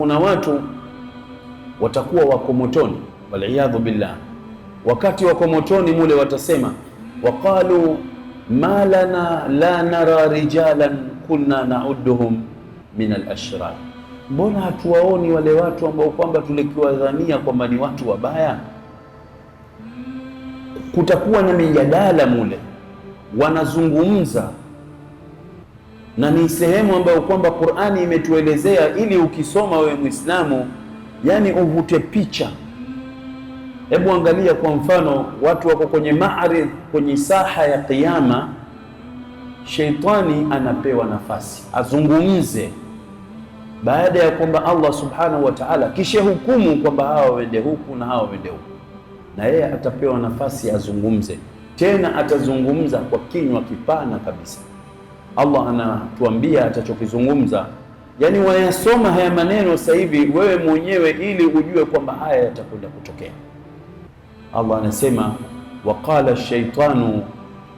Kuna watu watakuwa wako motoni, waliyadhu billah. Wakati wako motoni mule watasema, waqalu ma lana la nara rijalan kunna na'udduhum min al-ashrar, mbona hatuwaoni wale watu ambao kwamba tulikiwadhania kwamba ni watu wabaya? Kutakuwa na mijadala mule, wanazungumza, na ni sehemu ambayo kwamba Qur'ani imetuelezea ili ukisoma wewe Muislamu, yani uvute picha. Hebu angalia kwa mfano, watu wako kwenye ma'aridh, kwenye saha ya Kiyama, sheitani anapewa nafasi azungumze, baada ya kwamba Allah subhanahu wa ta'ala kisha hukumu kwamba hawa wende huku na hawa wende huku, na yeye atapewa nafasi azungumze. Tena atazungumza kwa kinywa kipana kabisa. Allah anatuambia atachokizungumza, yani wayasoma haya maneno sasa hivi wewe mwenyewe ili ujue kwamba haya yatakwenda kutokea. Allah anasema, waqala ash-shaytanu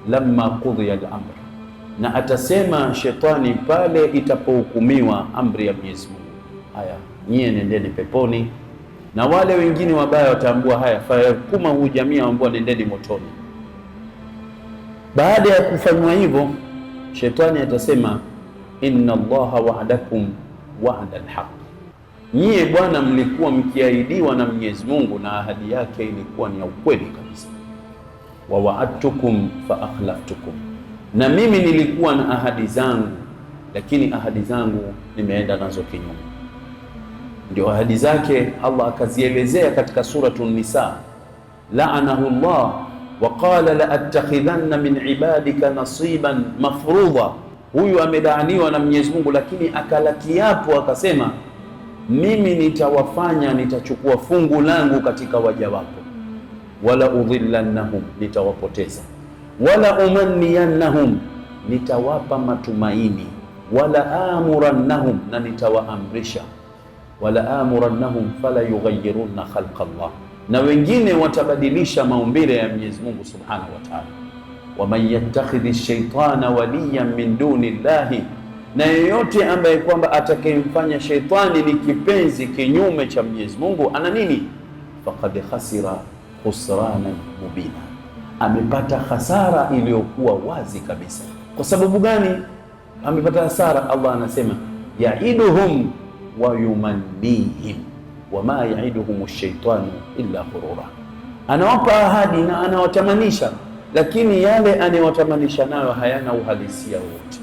lamma qudiya al-amr, na atasema shetani pale itapohukumiwa amri ya Mwenyezi Mungu, haya nyie nendeni peponi, na wale wengine wabaya wataambua haya fayakuma hu jamia, ambao nendeni motoni. Baada ya kufanywa hivyo, shetani atasema, inna Allaha wa'adakum wa'da al-haq, nyie bwana mlikuwa mkiahidiwa na Mwenyezi Mungu na ahadi yake ilikuwa ni ya ukweli kabisa. Wa wa'adtukum fa akhlaftukum, na mimi nilikuwa na ahadi zangu, lakini ahadi zangu nimeenda nazo kinyume. Ndio ahadi zake Allah akazielezea katika suratu Nisa, la'anahu Allah wa qala la attakhidhanna min ibadika nasiban mafruḍa. Huyu amelaaniwa na Mwenyezi Mungu, lakini akala kiapo akasema, mimi nitachukua fungu langu katika waja wako, wala udhillannahum, nitawapoteza, wala umanniyannahum, nitawapa matumaini, wala amurannahum, na nitawaamrisha, wala amurannahum fala yughayyirunna khalqa Allah, na wengine watabadilisha maumbile ya Mwenyezi Mungu subhanahu wa ta'ala. Waman yattakhidhi ash-shaytana waliyan min duni llahi, na yeyote ambaye kwamba atakayemfanya sheitani ni kipenzi kinyume cha Mwenyezi Mungu, ana nini? Faqad khasira khusrana mubina, amepata hasara iliyokuwa wazi kabisa. Kwa sababu gani amepata hasara? Allah anasema, ya'iduhum wa yumannihim wama ya'iduhum ash-shaytanu illa ghurura, anawapa ahadi na anawatamanisha, lakini yale anayowatamanisha nayo hayana uhalisia wote.